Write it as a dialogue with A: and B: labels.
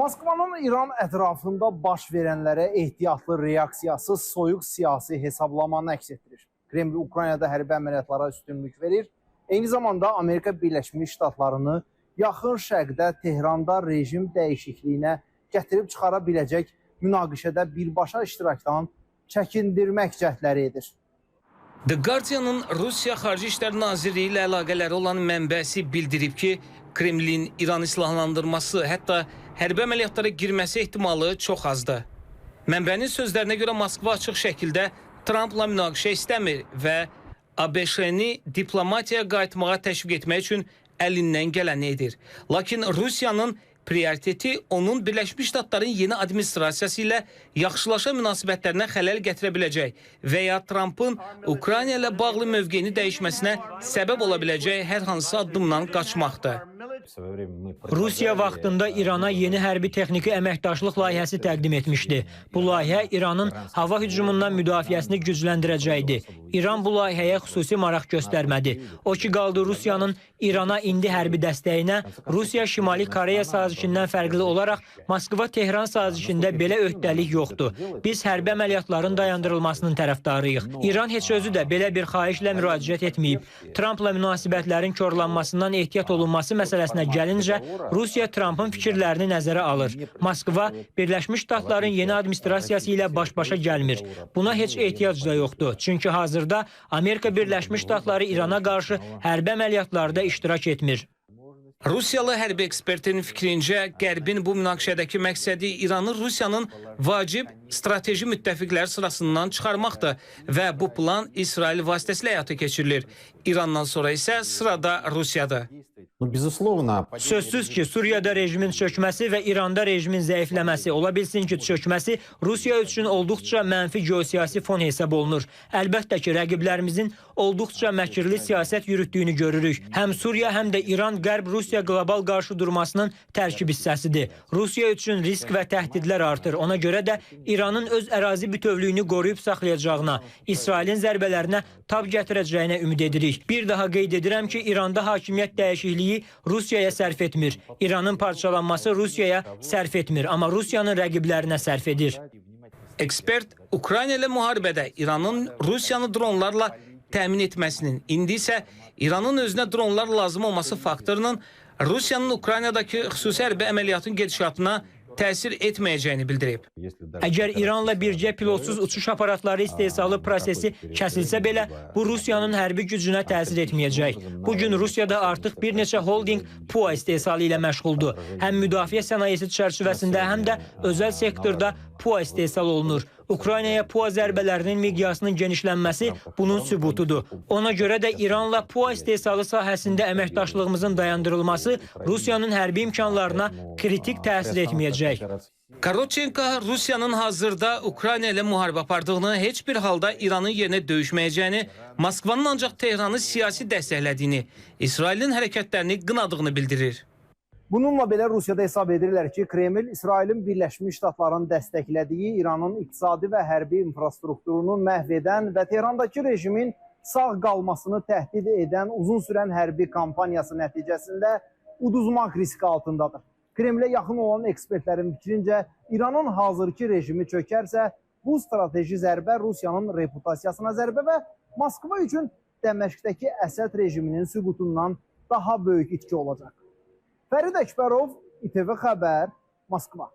A: Moskvanın İran ətrafında baş verənlərə ehtiyatlı reaksiyası soyuq siyasi hesablamanı əks etdirir. Kreml Ukraynada hərbi əməliyyatlara üstünlük verir. Eyni zamanda Amerika Birləşmiş Ştatlarını yaxın şərqdə Tehranda rejim dəyişikliyinə gətirib çıxara biləcək münaqişədə birbaşa iştirakdan çəkindirmək cəhdləri edir.
B: The Guardian'ın Rusiya Xarici İşlər Nazirliyi ilə əlaqələri olan mənbəsi bildirib ki, Kremlin İranı silahlandırması, hətta hərbi əməliyyatlara girməsi ehtimalı çox azdır. Mənbənin sözlərinə görə Moskva açıq şəkildə Trumpla münaqişə istəmir və ABŞ-ni diplomatiyaya qayıtmağa təşviq etmək üçün əlindən gələni edir. Lakin Rusiyanın prioriteti onun Birləşmiş Ştatların yeni administrasiyası ilə yaxşılaşan münasibətlərinə xələl gətirə biləcək və ya Trumpın Ukrayna ilə bağlı mövqeyini dəyişməsinə səbəb ola biləcək hər hansı addımdan qaçmaqdır.
C: Rusiya vaxtında İrana yeni hərbi texniki əməkdaşlıq layihəsi təqdim etmişdi. Bu layihə İranın hava hücumundan müdafiəsini gücləndirəcəkdi. İran bu layihəyə xüsusi maraq göstərmədi. O ki qaldı Rusiyanın İrana indi hərbi dəstəyinə, Rusiya Şimali Koreya sazişindən fərqli olaraq Moskva-Tehran sazişində belə öhdəlik yoxdur. Biz hərbi əməliyyatların dayandırılmasının tərəfdarıyıq. İran heç özü də belə bir xahişlə müraciət etməyib. Trumpla münasibətlərin korlanmasından ehtiyat olunması məsələsinə gəlincə, Rusiya Trumpın fikirlərini nəzərə alır. Moskva, Birləşmiş Ştatların yeni administrasiyası ilə baş-başa gəlmir. Buna heç ehtiyac da yoxdur. Çünki hazırda Amerika Birləşmiş Ştatları İrana qarşı hərbi əməliyyatlarda iştirak etmir.
B: Rusiyalı hərbi ekspertin fikrincə, Qərbin bu münaqişədəki məqsədi İranı Rusiyanın vacib strateji müttəfiqlər sırasından çıxarmaqdır və bu plan İsrail vasitəsilə həyata keçirilir. İrandan sonra isə sırada Rusiyadır.
C: Sözsüz ki, Suriyada rejimin çökməsi və İranda rejimin zəifləməsi, ola bilsin ki, çökməsi Rusiya üçün olduqca mənfi geosiyasi fon hesab olunur. Əlbəttə ki, rəqiblərimizin olduqca məkirli siyasət yürütdüyünü görürük. Həm Suriya, həm də İran Qərb-Rusiya qlobal qarşıdurmasının tərkib hissəsidir. Rusiya üçün risk və təhdidlər artır. Ona görə də İranın öz ərazi bütövlüyünü qoruyub saxlayacağına, İsrailin zərbələrinə tab gətirəcəyinə ümid edirik. Bir daha qeyd edirəm ki, İranda hakimiyyət dəyişikliyi Rusiyaya sərf etmir. İranın parçalanması Rusiyaya sərf etmir, amma Rusiyanın rəqiblərinə sərf edir.
B: Ekspert, Ukrayna ilə müharibədə İranın Rusiyanı dronlarla təmin etməsinin, indi isə İranın özünə dronlar lazım olması faktorunun Rusiyanın Ukraynadakı xüsusi hərbi əməliyyatın gedişatına təsir etməyəcəyini bildirib.
C: Əgər İranla bircə pilotsuz uçuş aparatları istehsalı prosesi kəsilsə belə, bu Rusiyanın hərbi gücünə təsir etməyəcək. Bugün Rusiyada artıq bir neçə holding PUA istehsalı ilə məşğuldur. Həm müdafiə sənayesi çərçivəsində, həm də özəl sektorda PUA istehsal olunur. Ukraynaya PUA zərbələrinin miqyasının genişlənməsi bunun sübutudur. Ona görə də İranla PUA istehsalı sahəsində əməkdaşlığımızın dayandırılması Rusiyanın hərbi imkanlarına kritik təsir etməyəcək.
B: Karotchenko Rusiyanın hazırda Ukrayna ilə müharibə apardığını, heç bir halda İranın yerinə döyüşməyəcəyini, Moskvanın ancaq Tehranı siyasi dəstəklədiyini, İsrailin hərəkətlərini qınadığını bildirir.
A: Bununla belə Rusiyada hesab edirlər ki, Kreml İsrailin Birləşmiş Ştatların dəstəklədiyi İranın iqtisadi və hərbi infrastrukturunu məhv edən və Tehrandakı rejimin sağ qalmasını təhdid edən uzun sürən hərbi kampaniyası nəticəsində uduzmaq riski altındadır. Kremlə yaxın olan ekspertlərin fikrincə, İranın hazırki rejimi çökərsə, bu strateji zərbə Rusiyanın reputasiyasına zərbə və Moskva üçün Dəməşqdəki Əsəd rejiminin süqutundan daha böyük itki olacaq. Fərid Əkbərov, İTV Xəbər, Moskva.